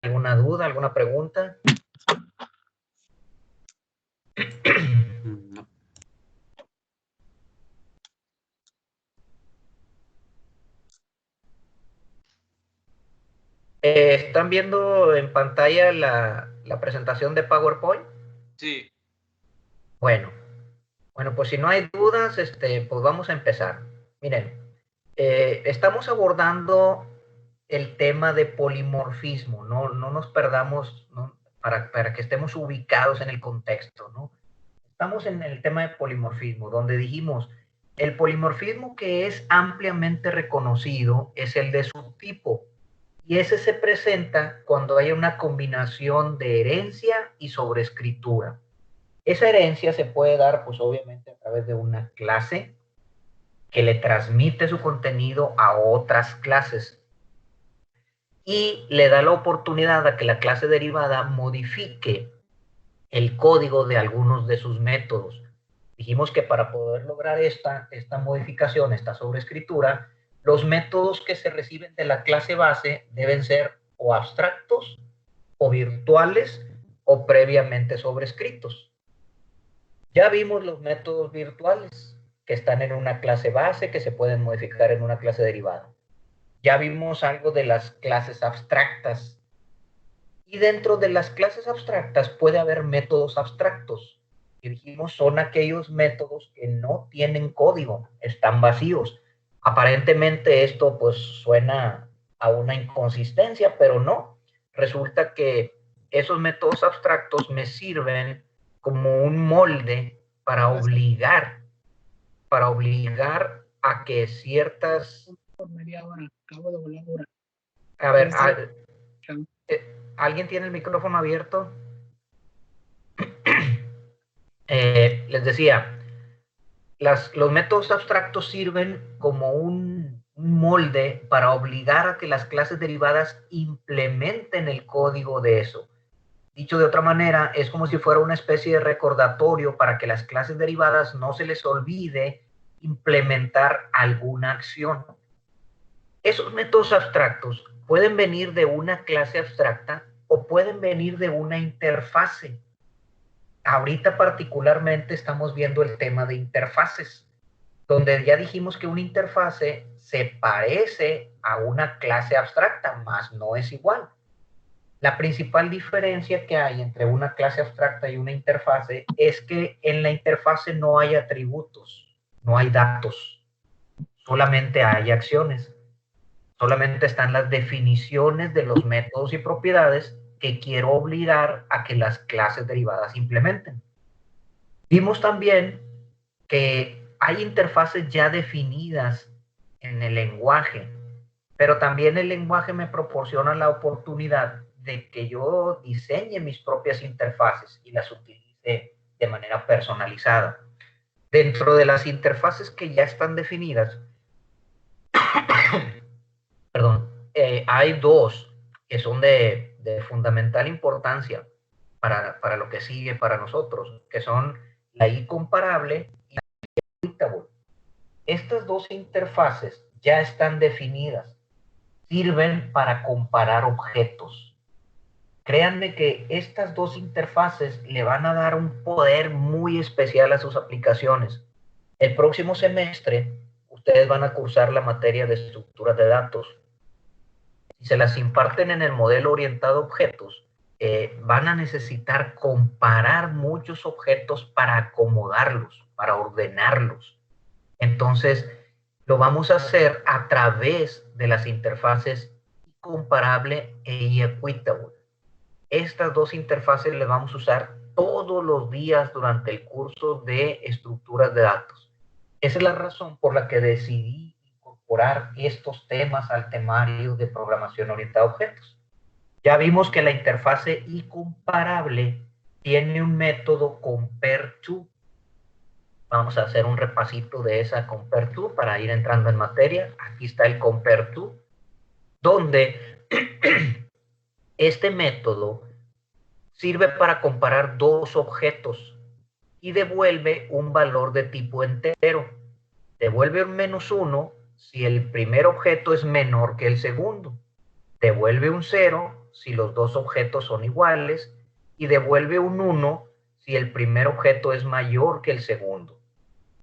¿Alguna duda, alguna pregunta? No. ¿Están viendo en pantalla la presentación de PowerPoint? Sí. Bueno, pues si no hay dudas, pues vamos a empezar. Miren, estamos abordando el tema de polimorfismo, no nos perdamos, ¿no? Para que estemos ubicados en el contexto, ¿no? Estamos en el tema de polimorfismo, donde dijimos, el polimorfismo que es ampliamente reconocido es el de subtipo, y ese se presenta cuando hay una combinación de herencia y sobreescritura. Esa herencia se puede dar, pues obviamente, a través de una clase que le transmite su contenido a otras clases y le da la oportunidad a que la clase derivada modifique el código de algunos de sus métodos. Dijimos que para poder lograr esta modificación, esta sobreescritura, los métodos que se reciben de la clase base deben ser o abstractos, o virtuales, o previamente sobrescritos. Ya vimos los métodos virtuales que están en una clase base, que se pueden modificar en una clase derivada. Ya vimos algo de las clases abstractas. Y dentro de las clases abstractas puede haber métodos abstractos. Y dijimos, son aquellos métodos que no tienen código, están vacíos. Aparentemente esto pues suena a una inconsistencia, pero no. Resulta que esos métodos abstractos me sirven como un molde para obligar a que ciertas... Por media hora, acabo de volar hora. A ver, ¿alguien tiene el micrófono abierto? Les decía, los métodos abstractos sirven como un molde para obligar a que las clases derivadas implementen el código de eso. Dicho de otra manera, es como si fuera una especie de recordatorio para que las clases derivadas no se les olvide implementar alguna acción. Esos métodos abstractos pueden venir de una clase abstracta o pueden venir de una interfase. Ahorita particularmente estamos viendo el tema de interfaces, donde ya dijimos que una interfase se parece a una clase abstracta, más no es igual. La principal diferencia que hay entre una clase abstracta y una interfase es que en la interfase no hay atributos, no hay datos, solamente hay acciones. Solamente están las definiciones de los métodos y propiedades que quiero obligar a que las clases derivadas implementen. Vimos también que hay interfaces ya definidas en el lenguaje, pero también el lenguaje me proporciona la oportunidad de que yo diseñe mis propias interfaces y las utilice de manera personalizada. Dentro de las interfaces que ya están definidas, perdón, hay dos que son de fundamental importancia para lo que sigue para nosotros, que son la I comparable y la Equitable. Estas dos interfaces ya están definidas, sirven para comparar objetos. Créanme que estas dos interfaces le van a dar un poder muy especial a sus aplicaciones. El próximo semestre, ustedes van a cursar la materia de estructuras de datos. Si se las imparten en el modelo orientado a objetos, van a necesitar comparar muchos objetos para acomodarlos, para ordenarlos. Entonces, lo vamos a hacer a través de las interfaces comparable e equitable. Estas dos interfaces las vamos a usar todos los días durante el curso de estructuras de datos. Esa es la razón por la que decidí incorporar estos temas al temario de programación orientada a objetos. Ya vimos que la interfase incomparable tiene un método compareTo. Vamos a hacer un repasito de esa compareTo para ir entrando en materia. Aquí está el compareTo, donde este método sirve para comparar dos objetos y devuelve un valor de tipo entero. Devuelve un -1 si el primer objeto es menor que el segundo. Devuelve un 0 si los dos objetos son iguales y devuelve un 1 si el primer objeto es mayor que el segundo.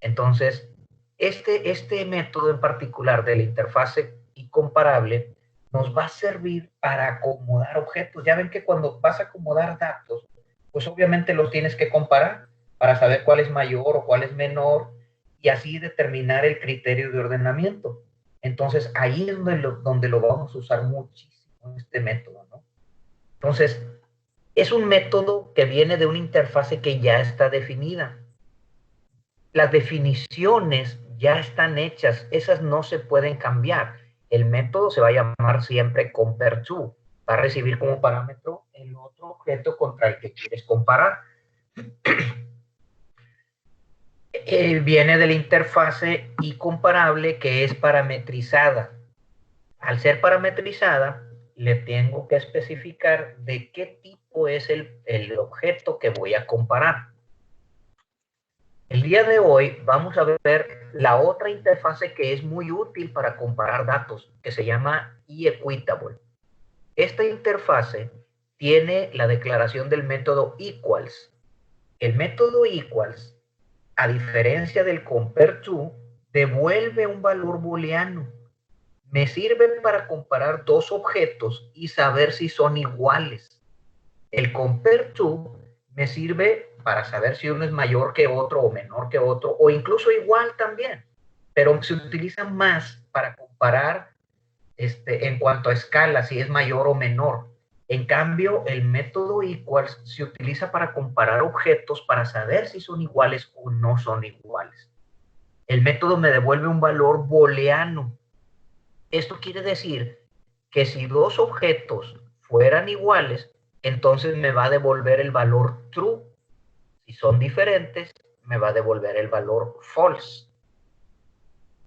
Entonces, este método en particular de la interfase y comparable nos va a servir para acomodar objetos. Ya ven que cuando vas a acomodar datos, pues obviamente los tienes que comparar para saber cuál es mayor o cuál es menor y así determinar el criterio de ordenamiento. Entonces, ahí es donde lo vamos a usar muchísimo, este método, ¿no? Entonces, es un método que viene de una interfase que ya está definida. Las definiciones ya están hechas, esas no se pueden cambiar. El método se va a llamar siempre compare_to, va a recibir como parámetro el otro objeto contra el que quieres comparar. Viene de la interfase y comparable que es parametrizada. Al ser parametrizada, le tengo que especificar de qué tipo es el objeto que voy a comparar. El día de hoy vamos a ver la otra interfase que es muy útil para comparar datos, que se llama eEquitable. Esta interfase tiene la declaración del método equals. El método equals, a diferencia del compare_to, devuelve un valor booleano. Me sirve para comparar dos objetos y saber si son iguales. El compare_to me sirve para saber si uno es mayor que otro o menor que otro, o incluso igual también, pero se utiliza más para comparar en cuanto a escala, si es mayor o menor. En cambio, el método equals se utiliza para comparar objetos para saber si son iguales o no son iguales. El método me devuelve un valor booleano. Esto quiere decir que si dos objetos fueran iguales, entonces me va a devolver el valor true. Si son diferentes, me va a devolver el valor false.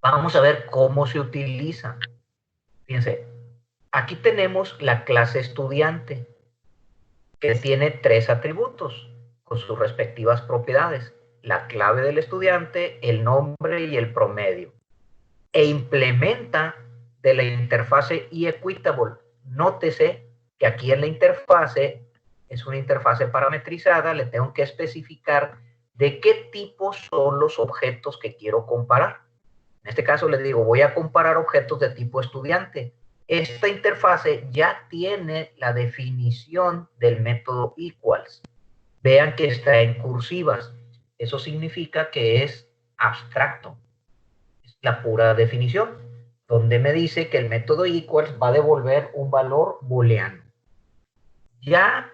Vamos a ver cómo se utiliza. Fíjense, aquí tenemos la clase estudiante, que tiene 3 atributos con sus respectivas propiedades: la clave del estudiante, el nombre y el promedio. E implementa de la interfase eEquitable. Nótese que aquí en la interfase, es una interfase parametrizada, le tengo que especificar de qué tipo son los objetos que quiero comparar. En este caso le digo, voy a comparar objetos de tipo estudiante. Esta interfase ya tiene la definición del método equals. Vean que está en cursivas. Eso significa que es abstracto. Es la pura definición, donde me dice que el método equals va a devolver un valor booleano. Ya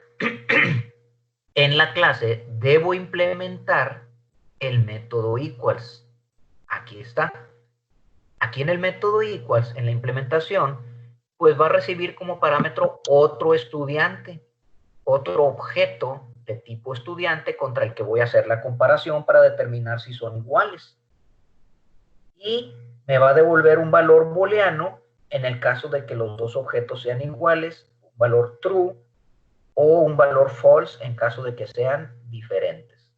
en la clase debo implementar el método equals. Aquí está. Aquí en el método equals, en la implementación, pues va a recibir como parámetro otro estudiante, otro objeto de tipo estudiante contra el que voy a hacer la comparación para determinar si son iguales. Y me va a devolver un valor booleano en el caso de que los dos objetos sean iguales, un valor true, o un valor false en caso de que sean diferentes.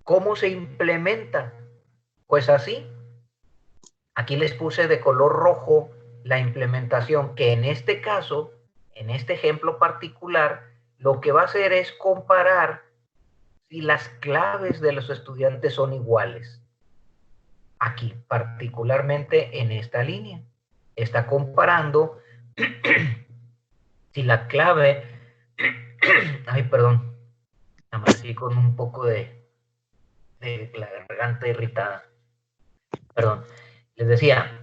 ¿Cómo se implementa? Pues así. Aquí les puse de color rojo la implementación, que en este caso, en este ejemplo particular, lo que va a hacer es comparar si las claves de los estudiantes son iguales. Aquí, particularmente en esta línea, está comparando si la clave, ay, perdón, amanecí con un poco de la garganta irritada, perdón, les decía,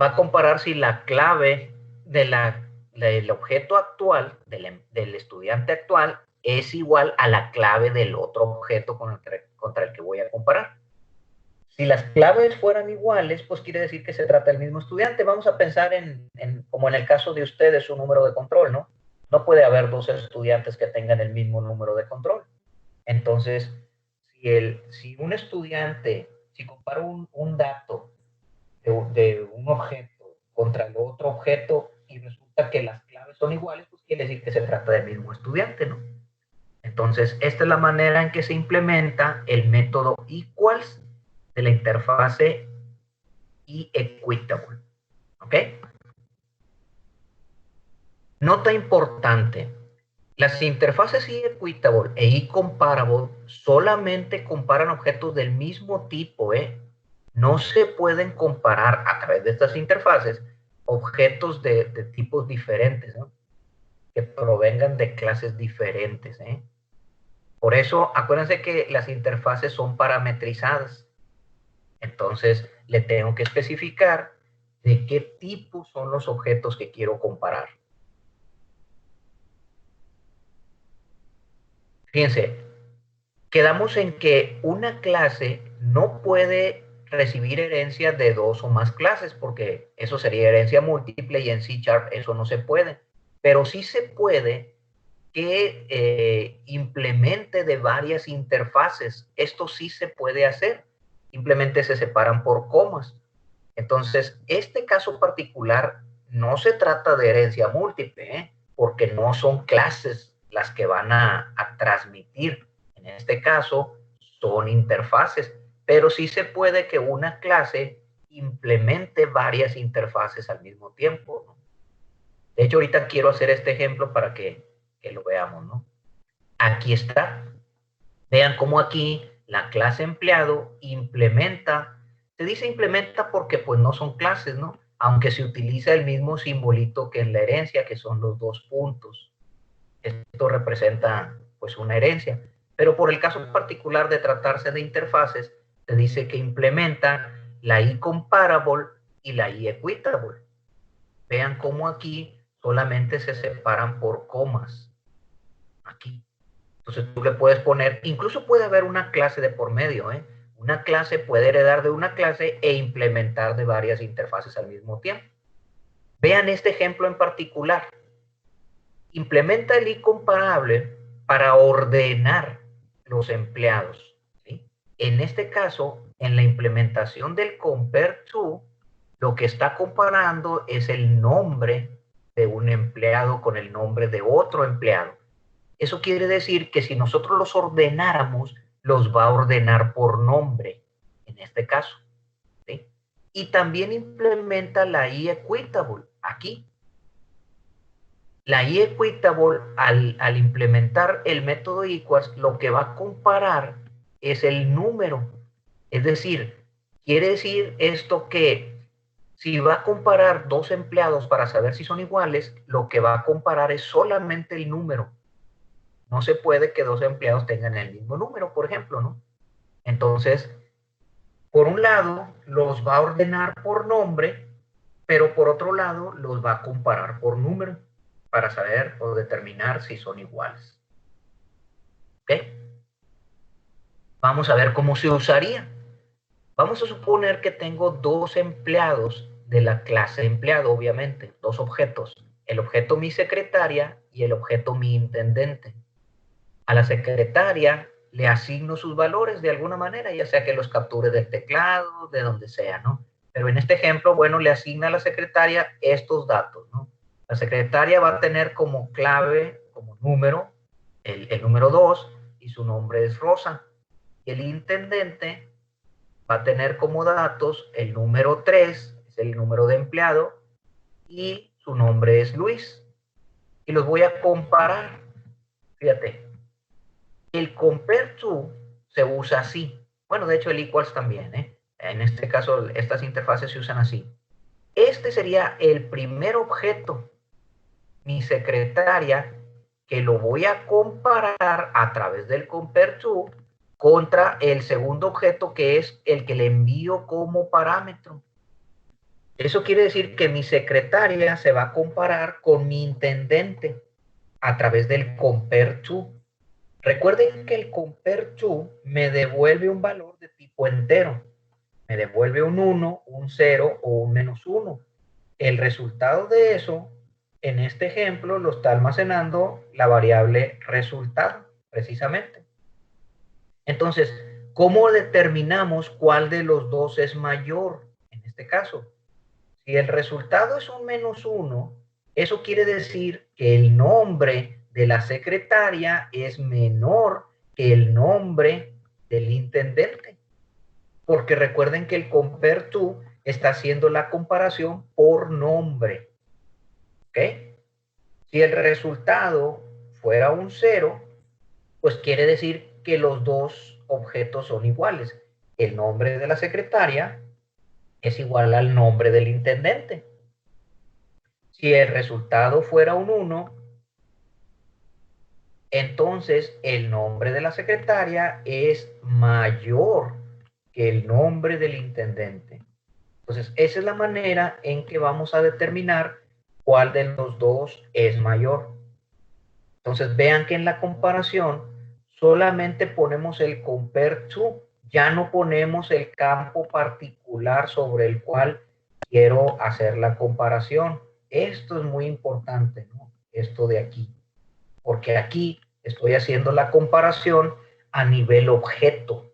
va a comparar si la clave del objeto actual, del estudiante actual, es igual a la clave del otro objeto contra el que voy a comparar. Si las claves fueran iguales, pues quiere decir que se trata del mismo estudiante. Vamos a pensar como en el caso de ustedes, su número de control, ¿no? No puede haber dos estudiantes que tengan el mismo número de control. Entonces, si un estudiante, si comparo un dato de un objeto contra el otro objeto y resulta que las claves son iguales, pues quiere decir que se trata del mismo estudiante, ¿no? Entonces, esta es la manera en que se implementa el método equals de la interfase eEquitable. ¿Ok? Nota importante. Las interfaces eQuitable e eComparable solamente comparan objetos del mismo tipo, ¿eh? No se pueden comparar a través de estas interfaces objetos de tipos diferentes, ¿no? Que provengan de clases diferentes, ¿eh? Por eso, acuérdense que las interfaces son parametrizadas. Entonces, le tengo que especificar de qué tipo son los objetos que quiero comparar. Fíjense, quedamos en que una clase no puede recibir herencia de dos o más clases, porque eso sería herencia múltiple y en C# eso no se puede. Pero sí se puede que implemente de varias interfaces. Esto sí se puede hacer. Simplemente se separan por comas. Entonces, este caso particular no se trata de herencia múltiple, ¿eh? Porque no son clases las que van a transmitir. En este caso, son interfaces, pero sí se puede que una clase implemente varias interfaces al mismo tiempo, ¿no? De hecho, ahorita quiero hacer este ejemplo para que lo veamos, ¿no? Aquí está. Vean cómo aquí la clase empleado implementa, se dice implementa porque pues no son clases, ¿no? Aunque se utiliza el mismo simbolito que en la herencia, que son los dos puntos. Esto representa pues una herencia. Pero por el caso particular de tratarse de interfaces, se dice que implementa la eComparable y la eQuitable. Vean cómo aquí solamente se separan por comas. Aquí. Entonces tú le puedes poner, incluso puede haber una clase de por medio, ¿eh? Una clase puede heredar de una clase e implementar de varias interfaces al mismo tiempo. Vean este ejemplo en particular. Implementa el incomparable para ordenar los empleados, ¿sí? En este caso, en la implementación del compare to, lo que está comparando es el nombre de un empleado con el nombre de otro empleado. Eso quiere decir que si nosotros los ordenáramos, los va a ordenar por nombre, en este caso, ¿sí? Y también implementa la eQuitable aquí. La eQuitable, al implementar el método equals, lo que va a comparar es el número. Es decir, quiere decir esto que si va a comparar dos empleados para saber si son iguales, lo que va a comparar es solamente el número. No se puede que dos empleados tengan el mismo número, por ejemplo, ¿no? Entonces, por un lado, los va a ordenar por nombre, pero por otro lado, los va a comparar por número para saber o determinar si son iguales. ¿Ok? Vamos a ver cómo se usaría. Vamos a suponer que tengo dos empleados de la clase empleado, obviamente, dos objetos. El objeto mi secretaria y el objeto mi intendente. A la secretaria le asigno sus valores de alguna manera, ya sea que los capture del teclado, de donde sea, ¿no? Pero en este ejemplo, bueno, le asigna a la secretaria estos datos, ¿no? La secretaria va a tener como clave, como número, el número 2 y su nombre es Rosa. Y el intendente va a tener como datos el número 3, es el número de empleado, y su nombre es Luis. Y los voy a comparar. Fíjate, el compare to se usa así. Bueno, de hecho el equals también, ¿eh? En este caso, estas interfaces se usan así. Este sería el primer objeto, mi secretaria, que lo voy a comparar a través del compare to contra el segundo objeto, que es el que le envío como parámetro. Eso quiere decir que mi secretaria se va a comparar con mi intendente a través del compare to. Recuerden que el compare to me devuelve un valor de tipo entero. Me devuelve un 1, un 0 o un -1. El resultado de eso, en este ejemplo, lo está almacenando la variable resultado, precisamente. Entonces, ¿cómo determinamos cuál de los dos es mayor en este caso? Si el resultado es un -1, eso quiere decir que el nombre de la secretaria es menor que el nombre del intendente. Porque recuerden que el compare to está haciendo la comparación por nombre. ¿Ok? Si el resultado fuera un 0, pues quiere decir que los dos objetos son iguales. El nombre de la secretaria es igual al nombre del intendente. Si el resultado fuera un 1, entonces el nombre de la secretaria es mayor que el nombre del intendente. Entonces, esa es la manera en que vamos a determinar cuál de los dos es mayor. Entonces, vean que en la comparación solamente ponemos el compare to, ya no ponemos el campo particular sobre el cual quiero hacer la comparación. Esto es muy importante, ¿no? Esto de aquí, porque aquí estoy haciendo la comparación a nivel objeto,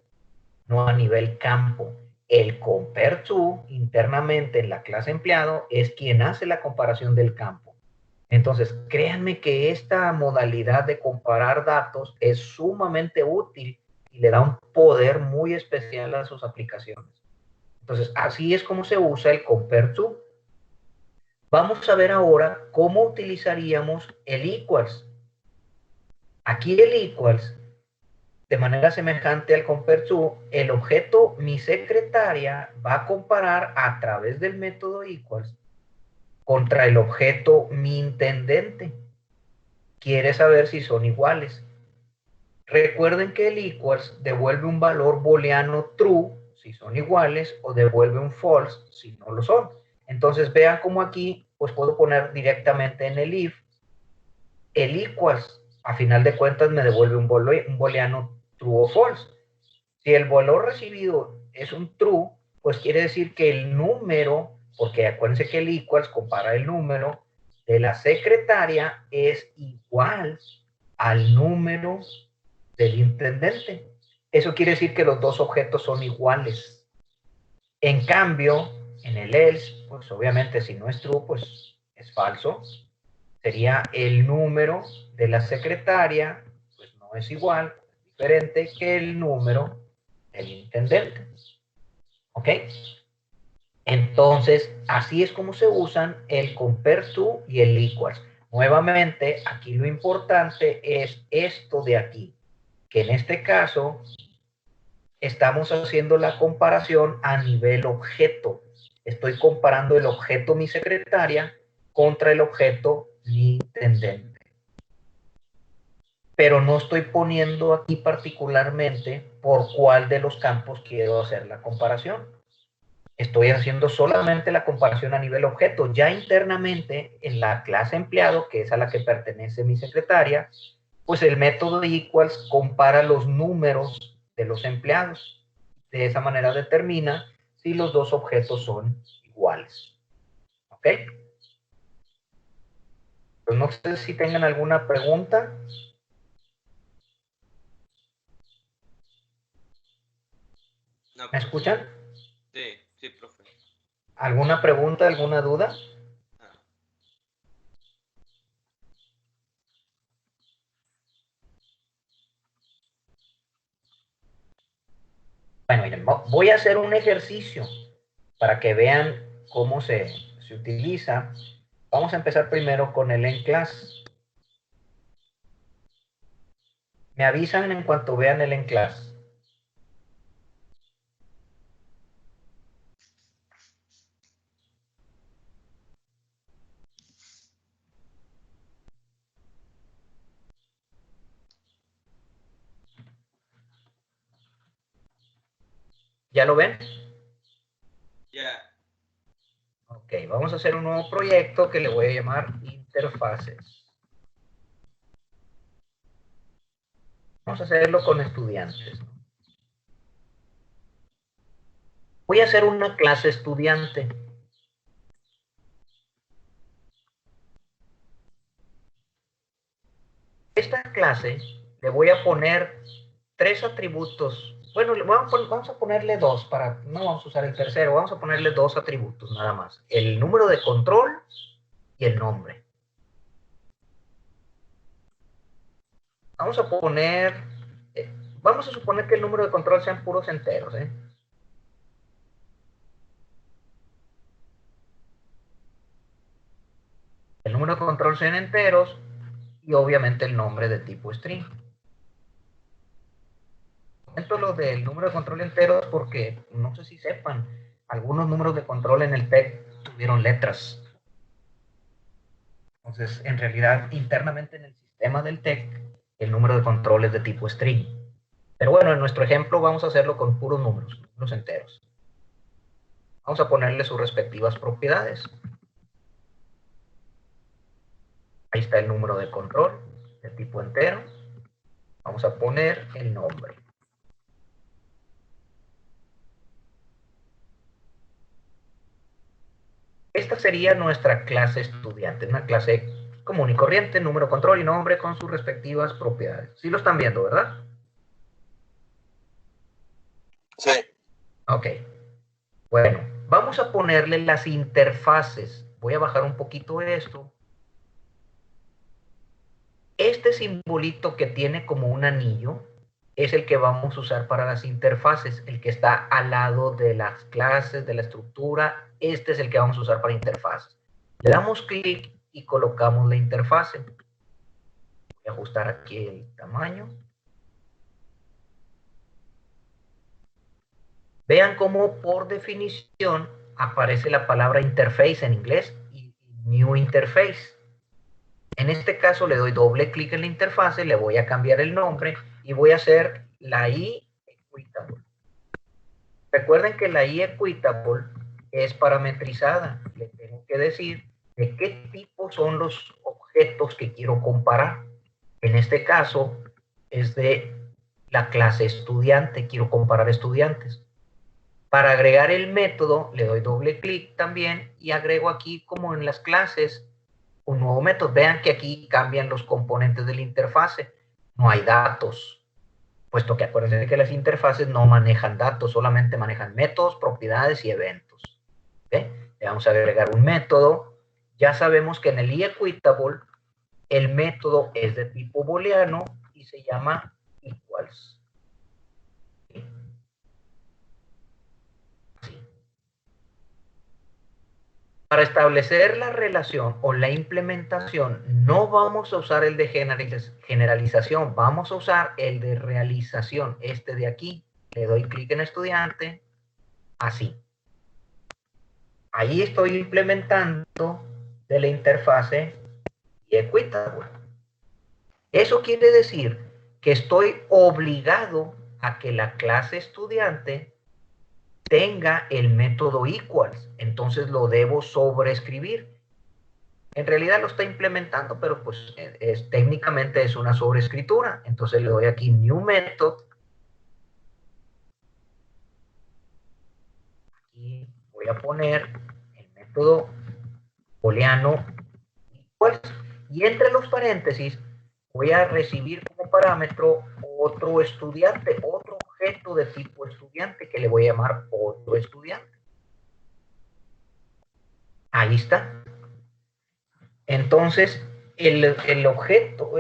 no a nivel campo. El compare to internamente en la clase empleado es quien hace la comparación del campo. Entonces, créanme que esta modalidad de comparar datos es sumamente útil y le da un poder muy especial a sus aplicaciones. Entonces, así es como se usa el compare to. Vamos a ver ahora cómo utilizaríamos el equals. Aquí el equals, de manera semejante al compare to, el objeto mi secretaria va a comparar a través del método equals contra el objeto mi intendente. Quiere saber si son iguales. Recuerden que el equals devuelve un valor booleano true si son iguales o devuelve un false si no lo son. Entonces vean cómo aquí pues puedo poner directamente en el if el equals. A final de cuentas me devuelve un booleano true o false. Si el valor recibido es un true, pues quiere decir que el número, porque acuérdense que el equals compara el número de la secretaria es igual al número del intendente. Eso quiere decir que los dos objetos son iguales. En cambio, en el else, pues obviamente si no es true, pues es falso. Sería el número de la secretaria, pues no es igual, es diferente que el número del intendente. ¿Ok? Entonces, así es como se usan el compare to y el equals. Nuevamente, aquí lo importante es esto de aquí, que en este caso estamos haciendo la comparación a nivel objeto. Estoy comparando el objeto mi secretaria contra el objeto mi intendente. Pero no estoy poniendo aquí particularmente por cuál de los campos quiero hacer la comparación. Estoy haciendo solamente la comparación a nivel objeto. Ya internamente, en la clase empleado, que es a la que pertenece mi secretaria, pues el método equals compara los números de los empleados. De esa manera determina si los dos objetos son iguales. ¿Ok? Pues no sé si tengan alguna pregunta. No, ¿Me profe. escuchan? Sí, profe. ¿Alguna pregunta, alguna duda? Ah. Bueno, miren, voy a hacer un ejercicio para que vean cómo se utiliza. Vamos a empezar primero con el en class. Me avisan en cuanto vean el en class. ¿Ya lo ven? Ya. Ok, vamos a hacer un nuevo proyecto que le voy a llamar interfaces. Vamos a hacerlo con estudiantes. Voy a hacer una clase estudiante. Esta clase le voy a poner 3 atributos. Bueno, vamos a ponerle 2 para, no vamos a usar el tercero, vamos a ponerle 2 atributos nada más. El número de control y el nombre. Vamos a poner, vamos a suponer que el número de control sean puros enteros, ¿eh? el número de control sea en enteros y obviamente el nombre de tipo string. Comento lo del número de control enteros porque no sé si sepan, algunos números de control en el TEC tuvieron letras. Entonces, en realidad, internamente en el sistema del TEC, el número de control es de tipo string. Pero bueno, en nuestro ejemplo vamos a hacerlo con puros números, números enteros. Vamos a ponerle sus respectivas propiedades. Ahí está el número de control de tipo entero. Vamos a poner el nombre. Esta sería nuestra clase estudiante, una clase común y corriente, número, control y nombre con sus respectivas propiedades. Sí lo están viendo, ¿verdad? Sí. Ok. Bueno, vamos a ponerle las interfaces. Voy a bajar un poquito esto. Este simbolito que tiene como un anillo es el que vamos a usar para las interfaces, el que está al lado de las clases, de la estructura. Este es el que vamos a usar para interfaces. Le damos clic y colocamos la interfase. Voy a ajustar aquí el tamaño. Vean cómo por definición aparece la palabra interface en inglés y new interface. En este caso le doy doble clic en la interfase, le voy a cambiar el nombre y voy a hacer la I equitable. Recuerden que la I equitable es parametrizada. Le tengo que decir de qué tipo son los objetos que quiero comparar. En este caso es de la clase estudiante, quiero comparar estudiantes. Para agregar el método le doy doble clic también y agrego aquí como en las clases un nuevo método. Vean que aquí cambian los componentes de la interfase. No hay datos, puesto que acuérdense que las interfaces no manejan datos, solamente manejan métodos, propiedades y eventos. ¿Okay? Le vamos a agregar un método. Ya sabemos que en el equitable el método es de tipo booleano y se llama equals. ¿Sí? Para establecer la relación o la implementación, no vamos a usar el de generalización, vamos a usar el de realización, este de aquí. Le doy clic en estudiante, así. Ahí estoy implementando de la interfase equitable. Eso quiere decir que estoy obligado a que la clase estudiante tenga el método equals, entonces lo debo sobreescribir. En realidad lo está implementando, pero pues técnicamente es una sobreescritura. Entonces le doy aquí New Method. Aquí voy a poner el método booleano equals. Y entre los paréntesis voy a recibir como parámetro otro estudiante, otro objeto de tipo estudiante que le voy a llamar otro estudiante. Ahí está. Entonces, el objeto,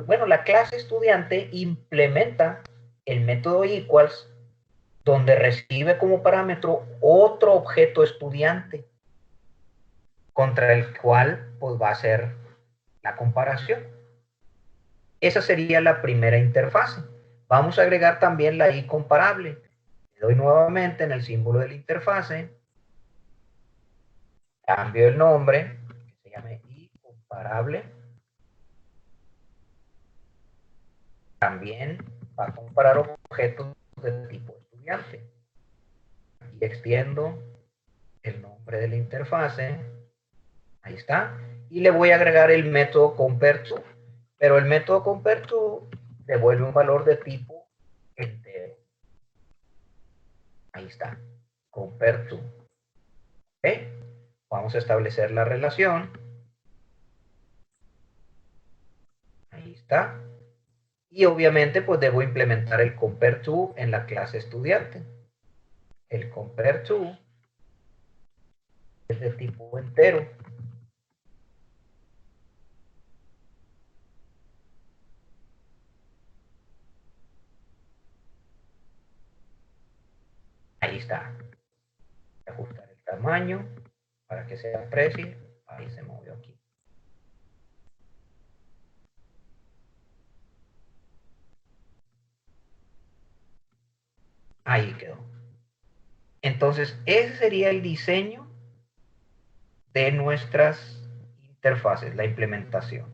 bueno, la clase estudiante implementa el método equals donde recibe como parámetro otro objeto estudiante contra el cual pues va a hacer la comparación. Esa sería la primera interfase. Vamos a agregar también la i comparable. Le doy nuevamente en el símbolo de la interfase, cambio el nombre, que se llame i comparable. También va a comparar objetos de tipo estudiante. Y extiendo el nombre de la interfase. Ahí está. Y le voy a agregar el método compareTo. Pero el método compareTo devuelve un valor de tipo entero. Ahí está. CompareTo. ¿Ok? Vamos a establecer la relación. Ahí está. Y obviamente pues debo implementar el compareTo en la clase estudiante. El compareTo es de tipo entero. Ahí está. Ajustar el tamaño para que se aprecie. Ahí se movió aquí. Ahí quedó. Entonces, ese sería el diseño de nuestras interfaces, la implementación.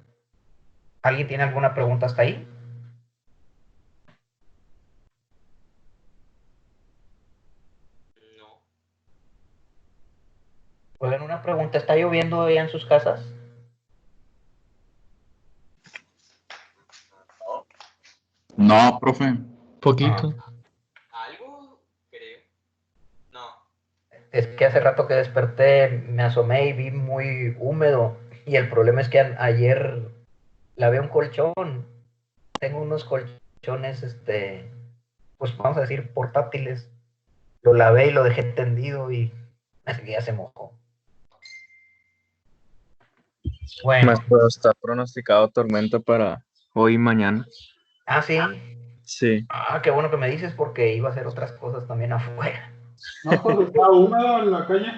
¿Alguien tiene alguna pregunta hasta ahí? No. Oigan, una pregunta, ¿está lloviendo allá en sus casas? No, profe. Poquito. ¿Algo? Creo. No. Es que hace rato que desperté, me asomé y vi muy húmedo. Y el problema es que ayer lavé un colchón. Tengo unos colchones, pues vamos a decir, portátiles. Lo lavé y lo dejé tendido y ya se mojó. Bueno, Maestro, está pronosticado tormenta para hoy y mañana. ah, sí. Sí. Ah, qué bueno que me dices porque iba a hacer otras cosas también afuera. No, pues está húmedo en la calle.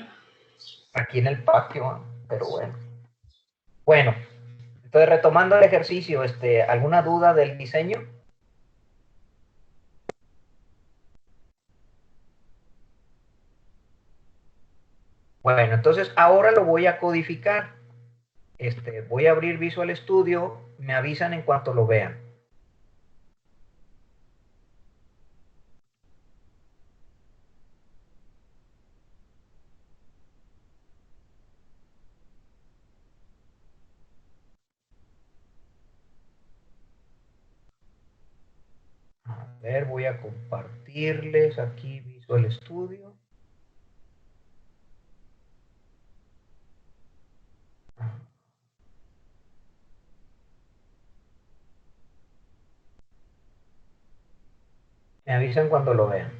Aquí en el patio, pero bueno. Bueno, entonces retomando el ejercicio, ¿alguna duda del diseño? Bueno, entonces ahora lo voy a codificar. Voy a abrir Visual Studio, me avisan en cuanto lo vean. A ver, voy a compartirles aquí Visual Studio. Me avisan cuando lo vean.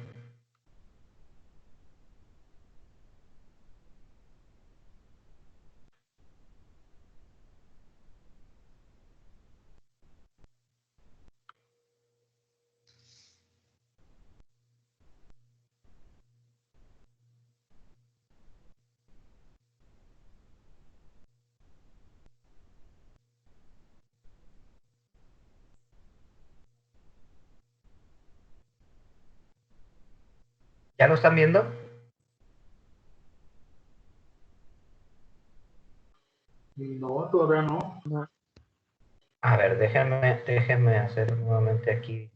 ¿Ya lo están viendo? No, todavía no. A ver, déjenme hacer nuevamente aquí.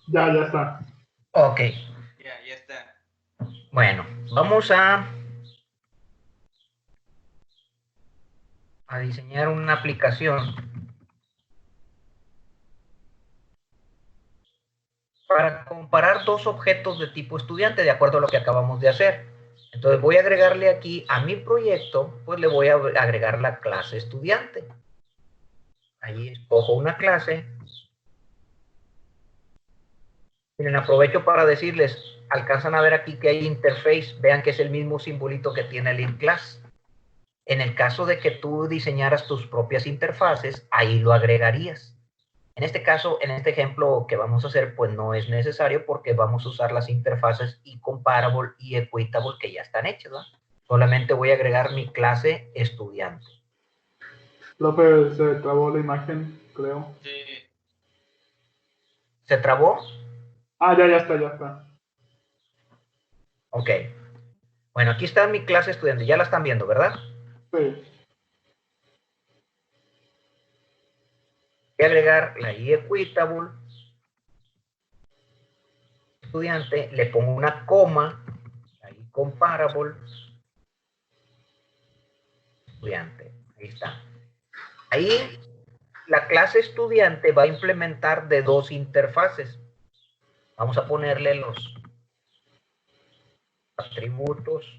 Ya está. Ok, Ya está. bueno, vamos a diseñar una aplicación para comparar dos objetos de tipo estudiante de acuerdo a lo que acabamos de hacer. Entonces voy a agregarle aquí a mi proyecto, pues le voy a agregar la clase estudiante. Ahí escojo una clase. Miren, aprovecho para decirles, alcanzan a ver aquí que hay interface, vean que es el mismo simbolito que tiene el InClass. En el caso de que tú diseñaras tus propias interfaces, ahí lo agregarías. En este caso, en este ejemplo que vamos a hacer, pues no es necesario porque vamos a usar las interfaces eComparable y Equitable que ya están hechas, ¿no? Solamente voy a agregar mi clase estudiante. López, se trabó la imagen, creo. Sí. ¿Se trabó? Ah, ya está. Ok. Bueno, aquí está mi clase estudiante. Ya la están viendo, ¿verdad? Sí. Voy a agregar la equitable estudiante, le pongo una coma, ahí comparable estudiante. Ahí está. Ahí la clase estudiante va a implementar de dos interfaces. Vamos a ponerle los atributos.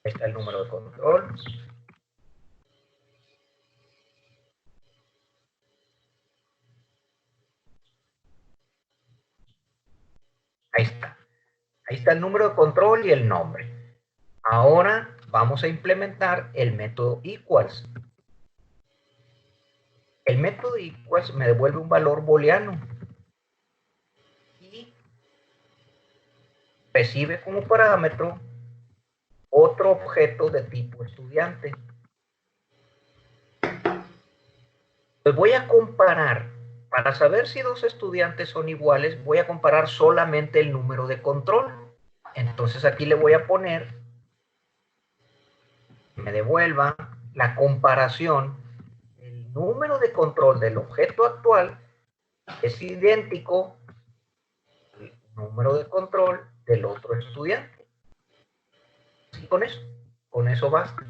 Ahí está el número de control. Ahí está. Ahí está el número de control y el nombre. Ahora vamos a implementar el método equals. El método equals me devuelve un valor booleano y recibe como parámetro otro objeto de tipo estudiante. Pues voy a comparar, para saber si dos estudiantes son iguales, voy a comparar solamente el número de control. Entonces aquí le voy a poner, que me devuelva la comparación, el número de control del objeto actual es idéntico al número de control del otro estudiante. Y con eso basta.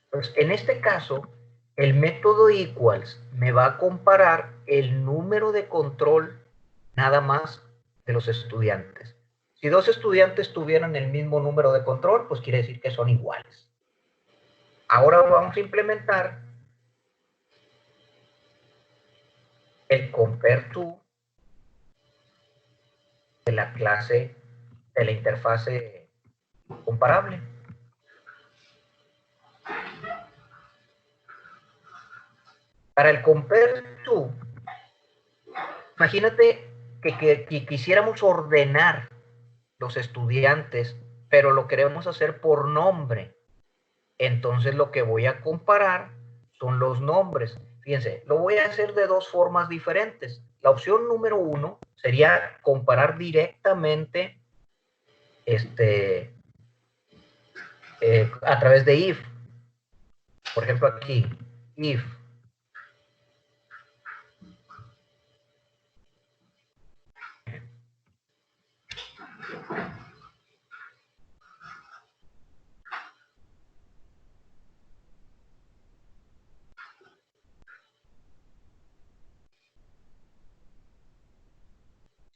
Entonces, en este caso, el método equals me va a comparar el número de control nada más de los estudiantes. Si dos estudiantes tuvieran el mismo número de control, pues quiere decir que son iguales. Ahora vamos a implementar el compareTo de la clase de la interfase comparable. Para el compareTo, imagínate que quisiéramos ordenar los estudiantes, pero lo queremos hacer por nombre. Entonces lo que voy a comparar son los nombres. Fíjense, lo voy a hacer de dos formas diferentes. La opción número 1 sería comparar directamente a través de if. Por ejemplo aquí, if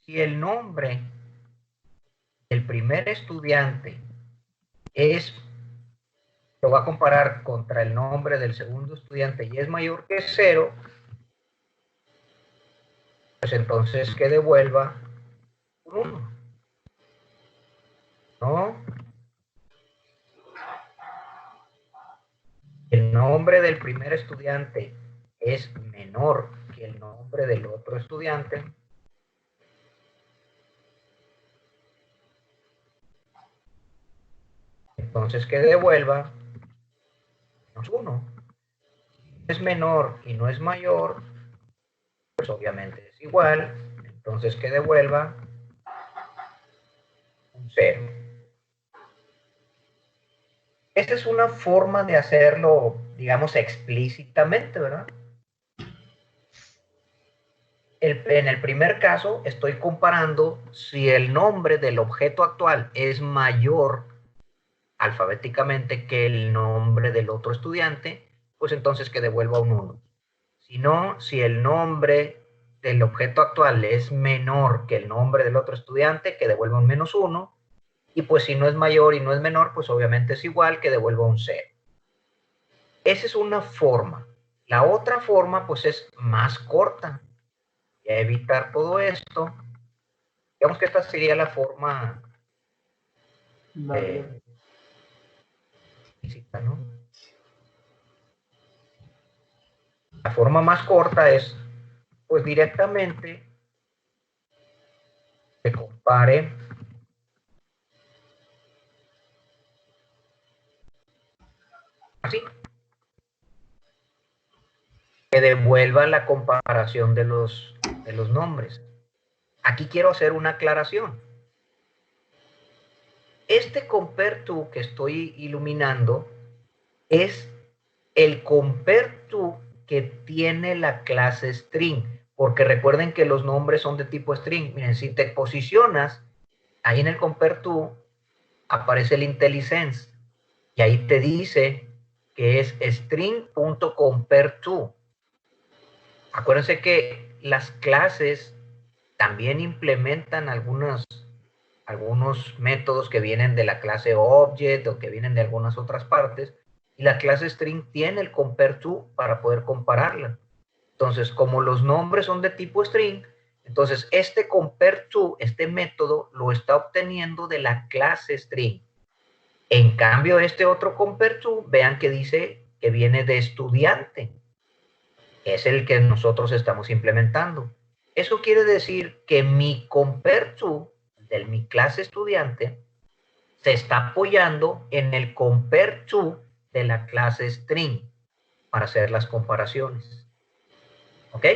si el nombre del primer estudiante lo va a comparar contra el nombre del segundo estudiante y es mayor que 0, pues entonces que devuelva un 1. ¿No? El nombre del primer estudiante es menor que el nombre del otro estudiante, entonces que devuelva menos 1. Si es menor y no es mayor, pues obviamente es igual, entonces que devuelva un 0. Esta es una forma de hacerlo, digamos, explícitamente, ¿verdad? En el primer caso estoy comparando si el nombre del objeto actual es mayor alfabéticamente que el nombre del otro estudiante, pues entonces que devuelva un 1. Si no, si el nombre del objeto actual es menor que el nombre del otro estudiante, que devuelva un menos 1. Y pues si no es mayor y no es menor, pues obviamente es igual, que devuelva un 0. Esa es una forma. La otra forma pues es más corta. Y a evitar todo esto, digamos que esta sería la forma física, ¿no? La forma más corta es pues directamente que compare así, que devuelva la comparación de los nombres. Aquí quiero hacer una aclaración. Este compareTo que estoy iluminando es el compareTo que tiene la clase string, porque recuerden que los nombres son de tipo string. Miren, si te posicionas ahí en el compareTo, aparece el IntelliSense y ahí te dice que es string.compareTo. Acuérdense que las clases también implementan algunos métodos que vienen de la clase Object o que vienen de algunas otras partes, y la clase String tiene el compareTo para poder compararla. Entonces, como los nombres son de tipo string, entonces este compareTo, este método, lo está obteniendo de la clase String. En cambio, este otro compare to, vean que dice que viene de estudiante. Es el que nosotros estamos implementando. Eso quiere decir que mi compare to, de mi clase estudiante, se está apoyando en el compare to de la clase string para hacer las comparaciones. ¿Ok?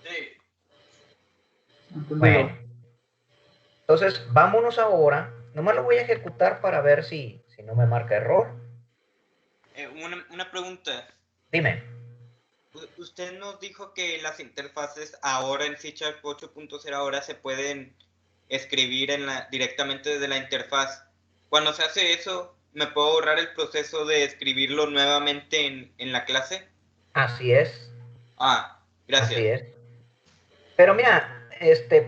Sí. Entendido. Bueno, entonces vámonos ahora. Nomás lo voy a ejecutar para ver si no me marca error. Una pregunta. Dime. Usted nos dijo que las interfaces ahora en C# 8.0 ahora se pueden escribir directamente desde la interfaz. Cuando se hace eso, ¿me puedo ahorrar el proceso de escribirlo nuevamente en la clase? Así es. Ah, gracias. Así es. Pero mira,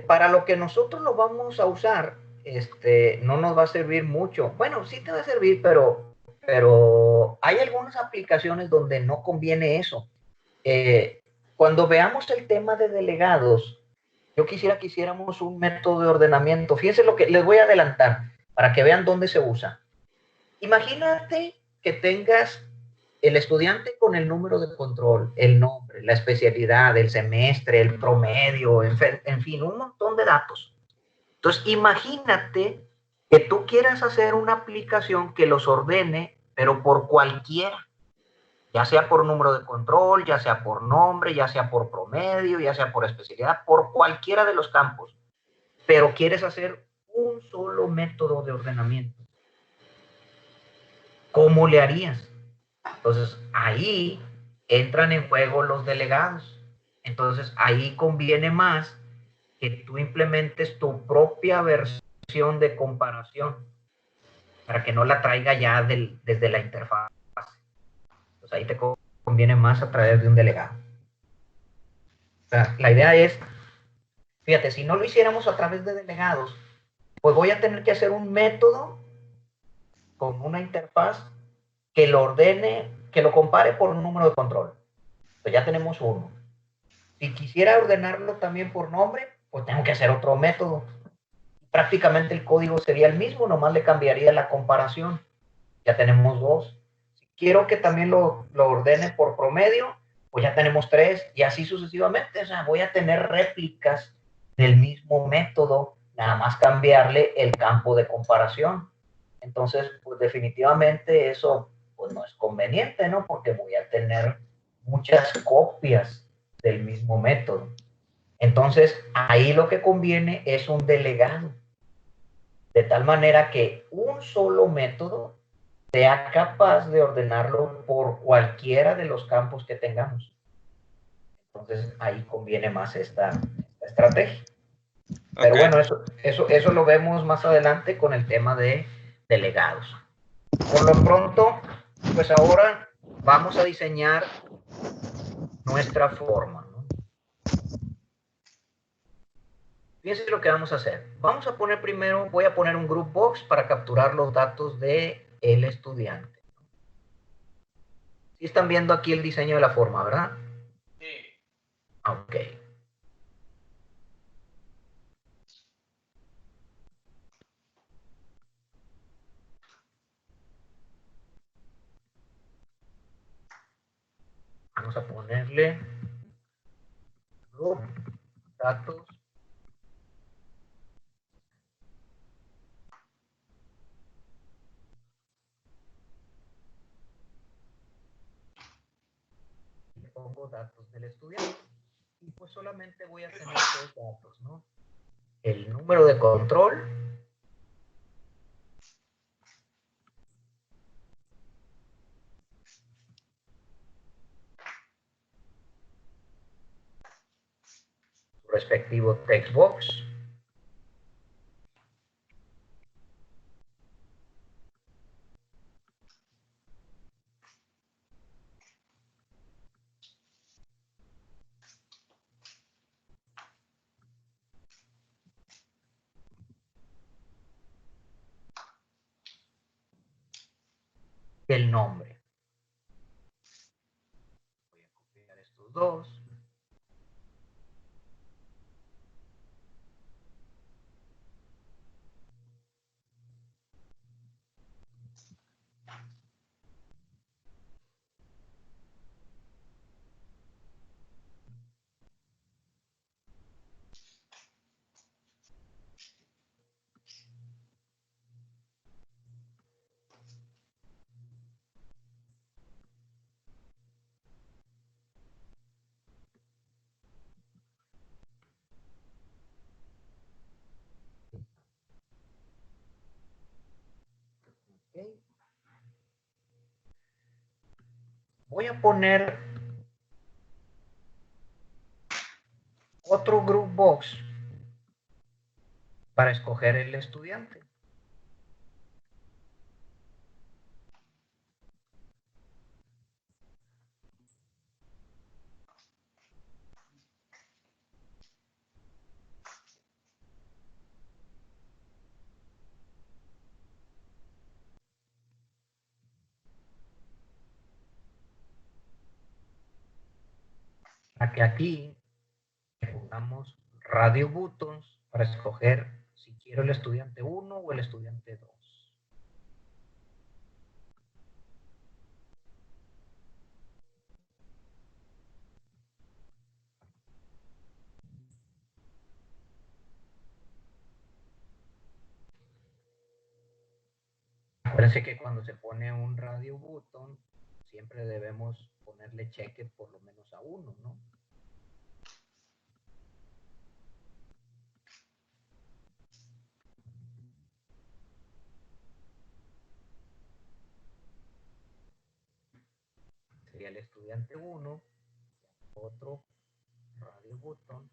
para lo que nosotros lo vamos a usar, no nos va a servir mucho. Bueno, sí te va a servir, pero hay algunas aplicaciones donde no conviene eso. Cuando veamos el tema de delegados, yo quisiera que hiciéramos un método de ordenamiento. Fíjense lo que les voy a adelantar para que vean dónde se usa. Imagínate que tengas el estudiante con el número de control, el nombre, la especialidad, el semestre, el promedio, en fin, un montón de datos. Entonces, imagínate que tú quieras hacer una aplicación que los ordene, pero por cualquiera, ya sea por número de control, ya sea por nombre, ya sea por promedio, ya sea por especialidad, por cualquiera de los campos, pero quieres hacer un solo método de ordenamiento. ¿Cómo le harías? Entonces, ahí entran en juego los delegados. Entonces, ahí conviene más que tú implementes tu propia versión de comparación para que no la traiga ya desde la interfaz. Entonces, ahí te conviene más a través de un delegado. O sea, la idea es, fíjate, si no lo hiciéramos a través de delegados, pues voy a tener que hacer un método con una interfaz que lo ordene, que lo compare por un número de control. Pues ya tenemos uno. Si quisiera ordenarlo también por nombre, pues tengo que hacer otro método. Prácticamente el código sería el mismo, nomás le cambiaría la comparación. Ya tenemos dos. Si quiero que también lo ordene por promedio, pues ya tenemos tres, y así sucesivamente. O sea, voy a tener réplicas del mismo método, nada más cambiarle el campo de comparación. Entonces, pues definitivamente eso pues no es conveniente, ¿no? Porque voy a tener muchas copias del mismo método. Entonces, ahí lo que conviene es un delegado, de tal manera que un solo método sea capaz de ordenarlo por cualquiera de los campos que tengamos. Entonces, ahí conviene más esta estrategia. Pero Ok. bueno, eso lo vemos más adelante con el tema de delegados. Por lo pronto, pues ahora vamos a diseñar nuestra forma, ¿no? Fíjense lo que vamos a hacer. Vamos a poner primero, voy a poner un group box para capturar los datos del estudiante. Sí están viendo aquí el diseño de la forma, ¿verdad? Sí. Ok. Vamos a ponerle group datos. Y pongo datos del estudiante. Y pues solamente voy a tener dos datos, ¿no? El número de control su respectivo text box y el nombre. Voy a copiar estos dos. voy a poner otro group box para escoger el estudiante. Para que aquí pongamos radio buttons para escoger si quiero el estudiante 1 o el estudiante 2. Acuérdense que cuando se pone un radio button, siempre debemos ponerle cheque por lo menos a uno, ¿no? Sería el estudiante 1, otro radio button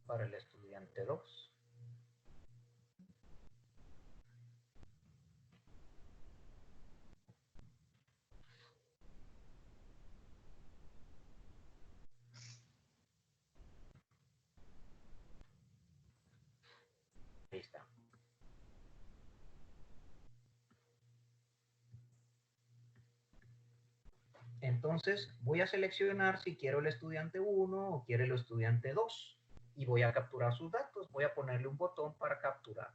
para el estudiante 2. Ahí está. Entonces voy a seleccionar si quiero el estudiante 1 o quiero el estudiante 2 y voy a capturar sus datos. Voy a ponerle un botón para capturar.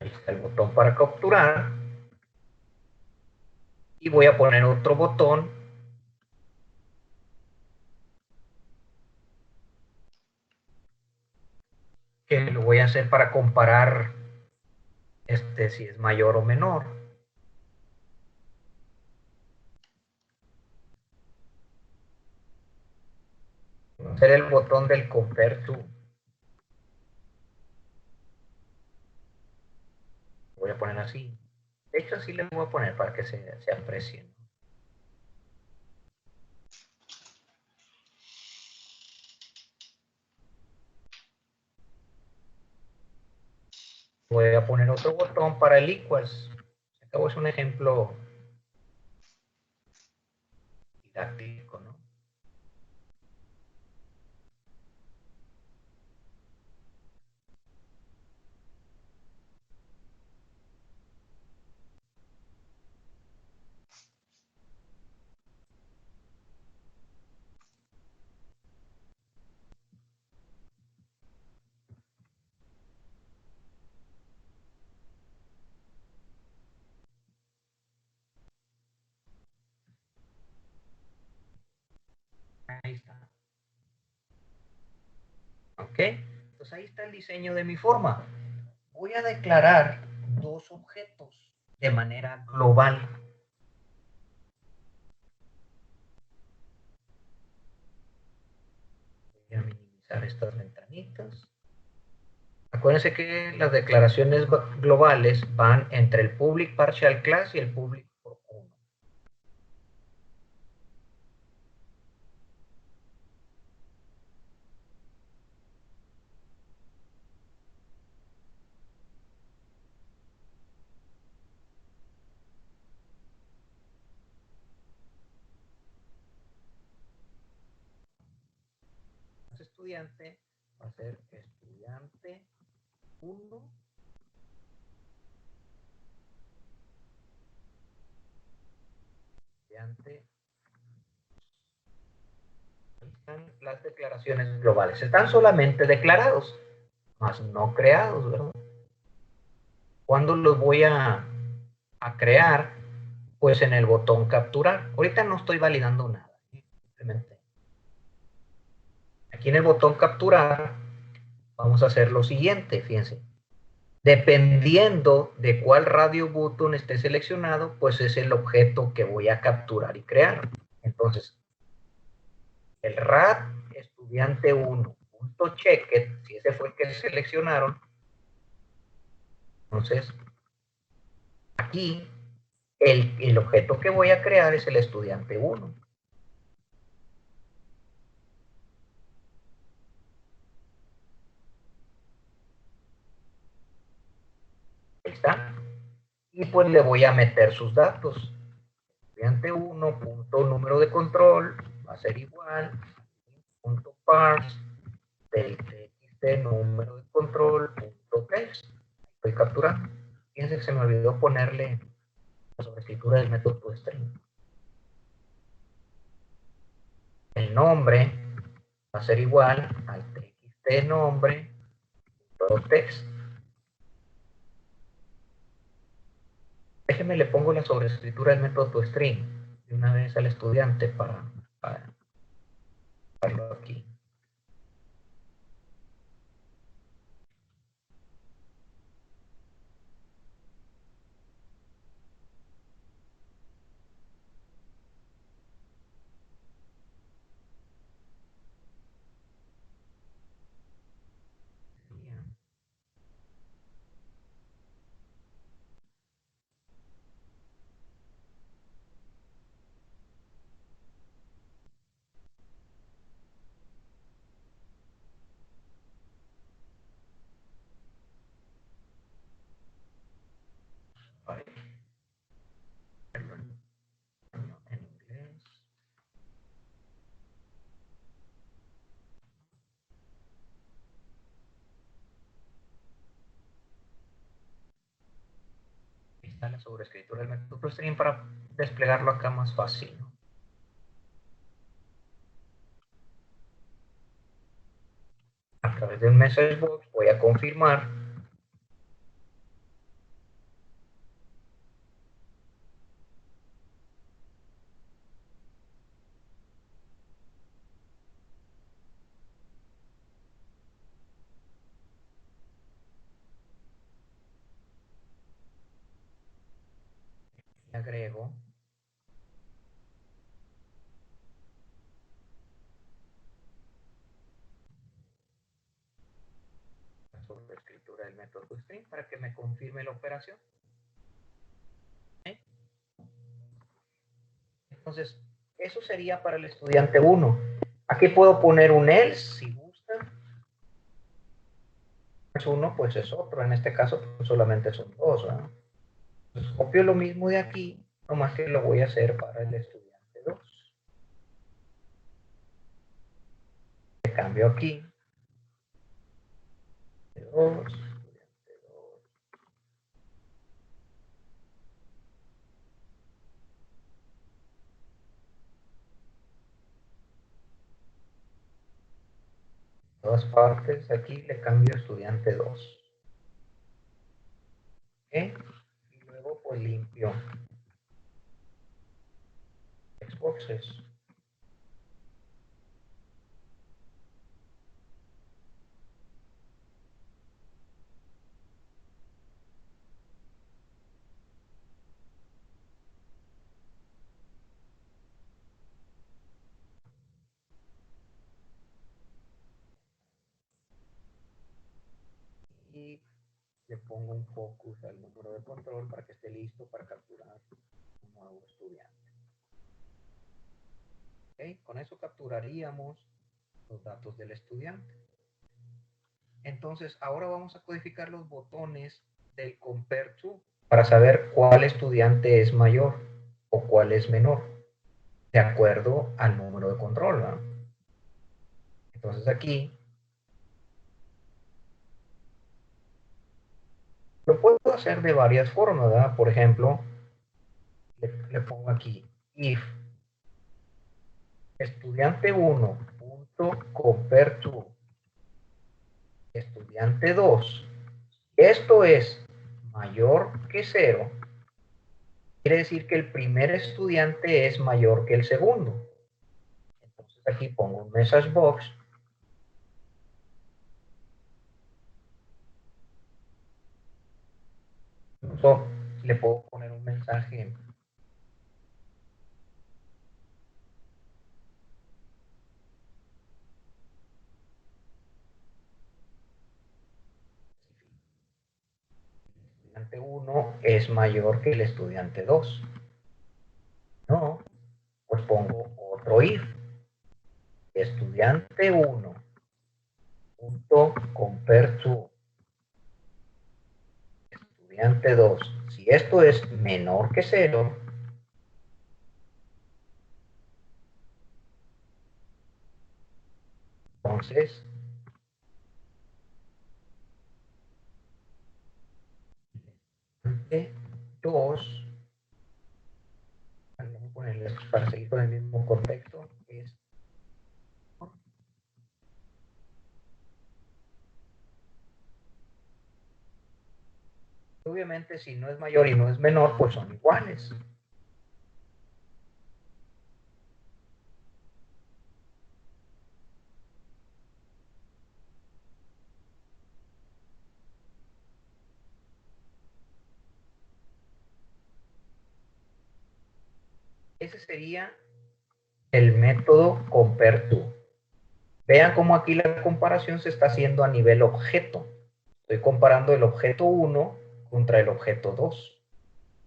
Ahí está el botón para capturar. Y voy a poner otro botón que lo voy a hacer para comparar si es mayor o menor. Voy a hacer el botón del compare to. Voy a poner así. De hecho, así le voy a poner para que se aprecien. Voy a poner otro botón para el equals. Acabo es un ejemplo didáctico, ¿no? Ahí está. ¿Ok? Entonces ahí está el diseño de mi forma. Voy a declarar dos objetos de manera global. Voy a minimizar estas ventanitas. Acuérdense que las declaraciones globales van entre el public partial class y el public for 1. Estudiante va a ser estudiante 1 estudiante. Ahí están las declaraciones globales. Están solamente declarados, más no creados, ¿verdad? ¿Cuándo los voy a crear? Pues en el botón capturar. Ahorita no estoy validando nada. Simplemente aquí en el botón capturar vamos a hacer lo siguiente, fíjense. Dependiendo de cuál radio button esté seleccionado, pues es el objeto que voy a capturar y crear. Entonces, el rad estudiante 1.checked, si ese fue el que seleccionaron, entonces aquí el objeto que voy a crear es el estudiante 1. Ahí está. Y pues le voy a meter sus datos. Estudiante 1, punto número de control, va a ser igual, punto parse, del txt número de control, punto text. Estoy capturando. Fíjense que se me olvidó ponerle la sobreescritura del método toString. El nombre va a ser igual al txt nombre, punto text. Déjeme le pongo la sobreescritura del método toString de una vez al estudiante para verlo aquí. Vale. En inglés. Ahí está la sobreescritura del método toString para desplegarlo acá más fácil, ¿no? A través del message box voy a confirmar y agrego la sobreescritura del método toString para que me confirme la operación. ¿Sí? Entonces, eso sería para el estudiante 1. Aquí puedo poner un else si gusta. Es uno, pues es otro. En este caso, pues solamente son dos, ¿verdad? Entonces, copio lo mismo de aquí, nomás que lo voy a hacer para el estudiante 2. Le cambio aquí. 2, estudiante 2. Todas partes, aquí le cambio estudiante 2. ¿Okay? Y luego pues limpio Xboxes. Y le pongo un focus al número de control para que esté listo para capturar un nuevo estudiante. ¿Okay? Con eso capturaríamos los datos del estudiante. Entonces, ahora vamos a codificar los botones del compare to para saber cuál estudiante es mayor o cuál es menor, de acuerdo al número de control, ¿verdad? Entonces aquí lo puedo hacer de varias formas, ¿verdad? Por ejemplo, le pongo aquí if estudiante 1 punto compare to estudiante 2, esto es mayor que 0, quiere decir que el primer estudiante es mayor que el segundo. Entonces aquí pongo un message box incluso le puedo poner un mensaje. El estudiante 1 es mayor que el estudiante 2. No, pues pongo otro if. Estudiante 1 punto compare to estudiante 2. Si esto es menor que 0, entonces estudiante 2, vamos a ponerle para seguir con el mismo contexto, es obviamente si no es mayor y no es menor, pues son iguales. Ese sería el método compare to. Vean cómo aquí la comparación se está haciendo a nivel objeto. Estoy comparando el objeto 1 contra el objeto 2.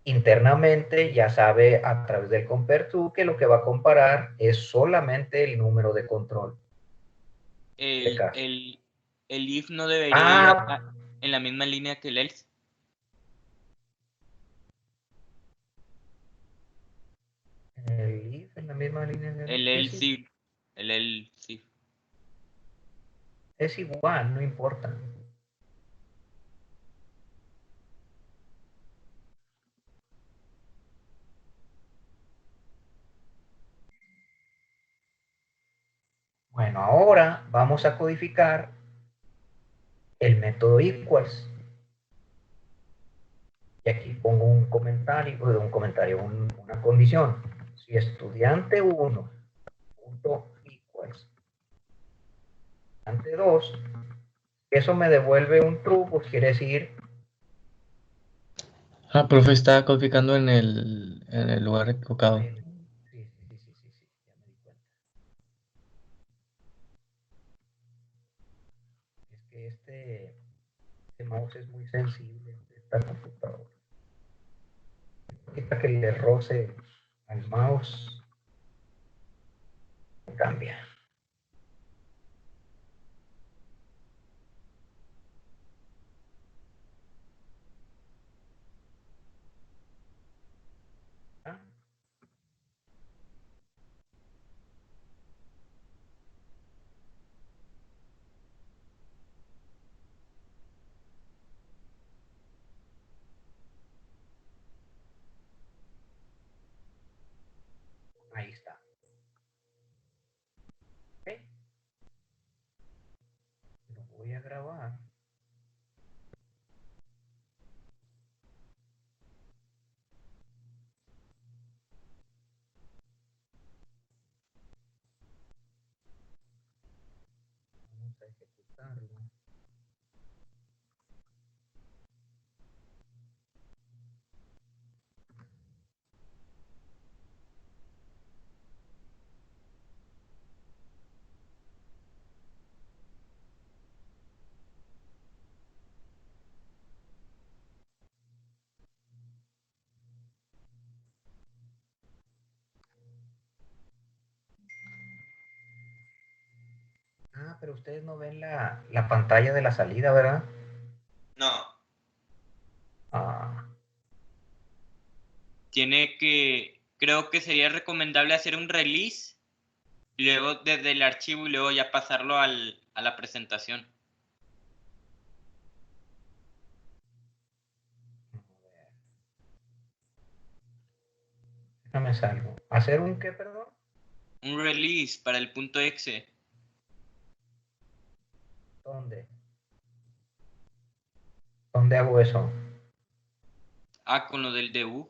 Internamente ya sabe a través del compare to que lo que va a comparar es solamente el número de control. El, el, el if no debería Ah, ir en la misma línea que el else. el if en la misma línea El else if. El else if. es igual, no importa. Bueno, ahora vamos a codificar el método equals. Y aquí pongo un comentario, una condición. Si estudiante 1 punto equals estudiante 2, eso me devuelve un true, pues quiere decir. Ah, profe, está codificando en el lugar equivocado. Sí, sí, sí, sí, sí, sí, ya me di cuenta. Es que este mouse es muy sensible, esta computadora. Ahorita que le roce al mouse, cambia. ¿Ah? Ahí está. ¿Ok? Lo voy a grabar. Vamos a ejecutarlo. Ah, pero ustedes no ven la pantalla de la salida, ¿verdad? No. Ah, Creo que sería recomendable hacer un release y luego desde el archivo y luego ya pasarlo a la presentación. déjame salgo. ¿Hacer un qué, perdón? Un release para el punto exe. ¿Dónde? ¿Dónde hago eso? Ah, con lo del debug.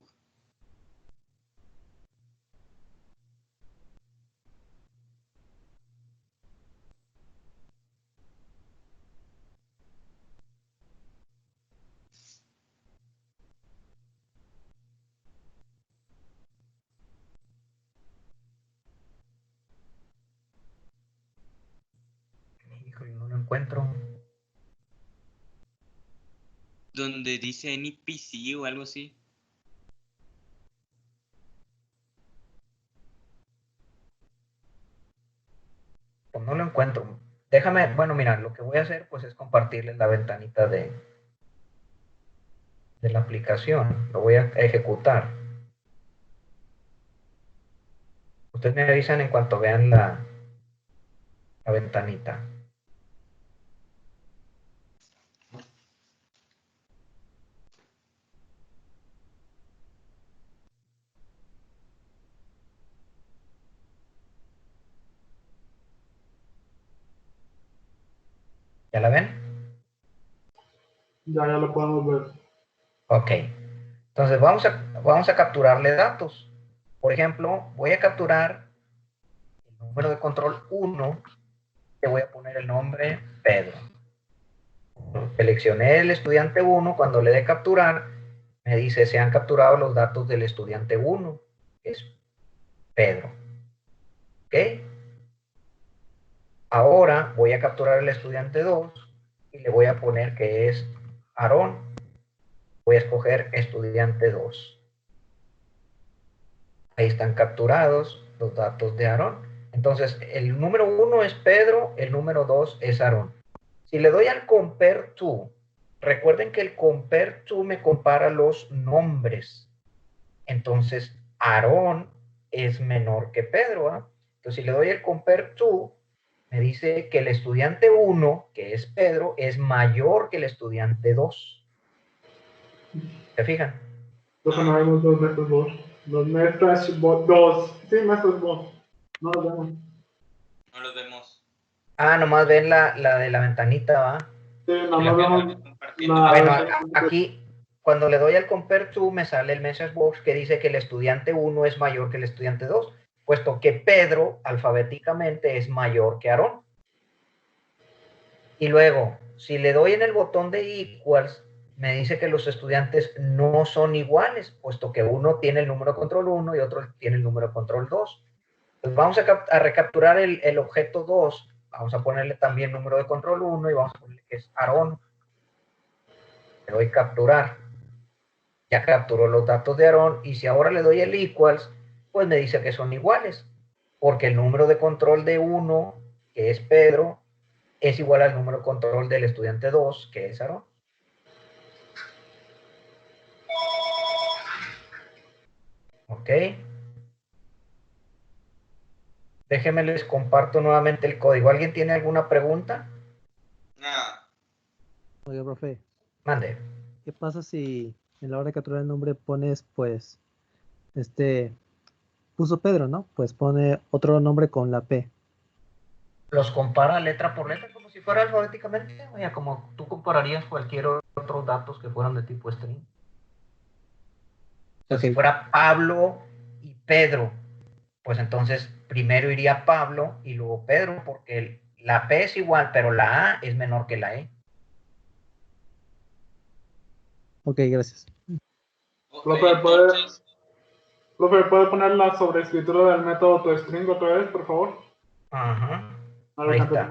encuentro. Donde dice NPC o algo así. Pues no lo encuentro. Déjame, bueno, mira, lo que voy a hacer pues es compartirles la ventanita de la aplicación. Lo voy a ejecutar. Ustedes me avisan en cuanto vean la ventanita. ¿Ya la ven? Ya lo podemos ver. Ok. Entonces vamos a capturarle datos. Por ejemplo, voy a capturar el número de control 1. Le voy a poner el nombre Pedro. Seleccioné el estudiante 1. Cuando le dé capturar, me dice se han capturado los datos del estudiante 1. Es Pedro. ¿Ok? Ahora voy a capturar el estudiante 2 y le voy a poner que es Aarón. Voy a escoger estudiante 2. Ahí están capturados los datos de Aarón. Entonces, el número 1 es Pedro, el número 2 es Aarón. Si le doy al compare to, recuerden que el compare to me compara los nombres. Entonces, Aarón es menor que Pedro. ¿Ah? Entonces, si le doy el compare to, me dice que el estudiante 1, que es Pedro, es mayor que el estudiante 2. ¿Se fijan? Profe, no vemos dos Mestras Bosch. Los Mestras Bosch. Sí, Mestras Bosch. No los vemos. No los vemos. Ah, nomás ven la de la ventanita, ¿va? Sí, nada La más que- vemos Compartiendo. la... Bueno, aquí, cuando le doy al compare to, me sale el message box que dice que el estudiante 1 es mayor que el estudiante 2, puesto que Pedro, alfabéticamente, es mayor que Aarón. Y luego, si le doy en el botón de equals, me dice que los estudiantes no son iguales, puesto que uno tiene el número de control 1 y otro tiene el número de control 2. Entonces vamos a recapturar el objeto 2, vamos a ponerle también número de control 1 y vamos a ponerle que es Aarón. Le doy capturar. Ya capturó los datos de Aarón y si ahora le doy el equals, pues me dice que son iguales, porque el número de control de 1, que es Pedro, es igual al número de control del estudiante 2, que es Aarón. Ok. Déjenme les comparto nuevamente el código. ¿Alguien tiene alguna pregunta? Nada. Oiga, profe, Mande. ¿qué pasa si en la hora de capturar el nombre pones, pues, puso Pedro, ¿no? Pues pone otro nombre con la P. Los compara letra por letra como si fuera alfabéticamente. Oye, como tú compararías cualquier otro datos que fueran de tipo string. O sea, Ok. si fuera Pablo y Pedro, pues entonces primero iría Pablo y luego Pedro, porque la P es igual, pero la A es menor que la E. Ok, gracias. Profe, Entonces, ¿puede poner la sobreescritura del método toString otra vez, por favor? Ajá. A ver, Ahí gente, está.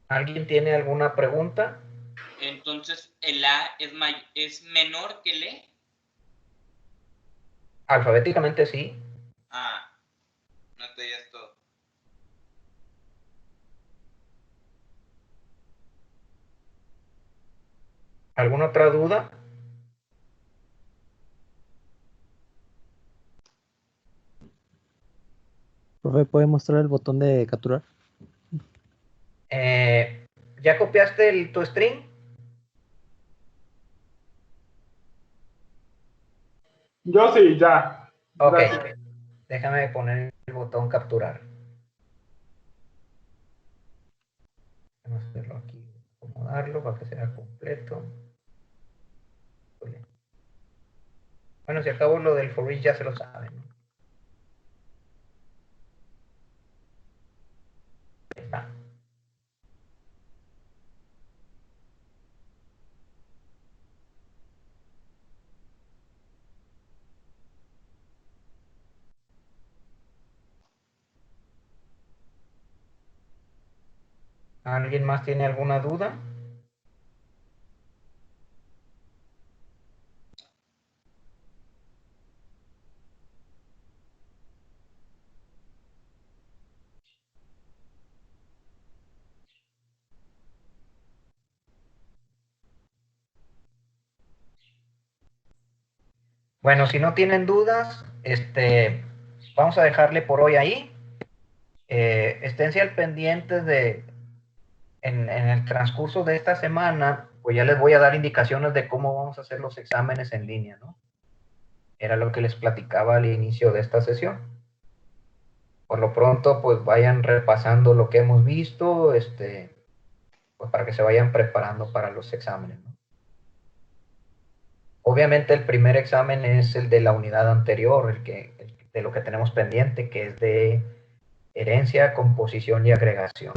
¿Alguien tiene alguna pregunta? entonces el A es menor que el E. Alfabéticamente sí. Ah, no te digas todo. ¿Alguna otra duda? Profe, ¿puede mostrar el botón de capturar? ¿Ya copiaste tu string? Yo sí, ya. Ok. Gracias. Déjame poner el botón capturar. Vamos a hacerlo aquí, acomodarlo para que sea completo. Bueno, si acabo lo del for each ya se lo saben, ¿no? Ahí está. ¿Alguien más tiene alguna duda? Bueno, si no tienen dudas, vamos a dejarle por hoy ahí. Esténse al pendiente en el transcurso de esta semana, pues ya les voy a dar indicaciones de cómo vamos a hacer los exámenes en línea, ¿no? Era lo que les platicaba al inicio de esta sesión. Por lo pronto, pues vayan repasando lo que hemos visto, pues para que se vayan preparando para los exámenes, ¿no? Obviamente el primer examen es el de la unidad anterior, de lo que tenemos pendiente, que es de herencia, composición y agregación.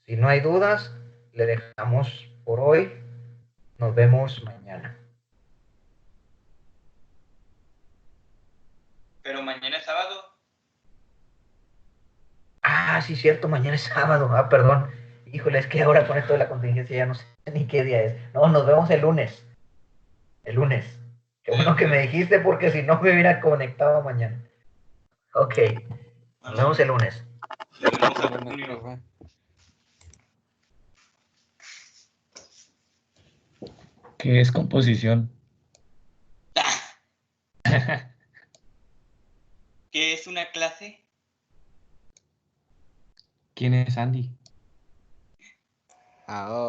Si no hay dudas, le dejamos por hoy. Nos vemos mañana. Pero mañana es sábado. Ah, sí, cierto, mañana es sábado. Ah, perdón. Híjole, es que ahora con esto de la contingencia ya no sé ni qué día es. No, nos vemos el lunes. El lunes. Qué bueno que me dijiste porque si no me hubiera conectado mañana. Ok, nos vemos el lunes. Nos vemos a junio. ¿Qué es composición? ¿Qué es una clase? ¿Quién es Andy? Ahora.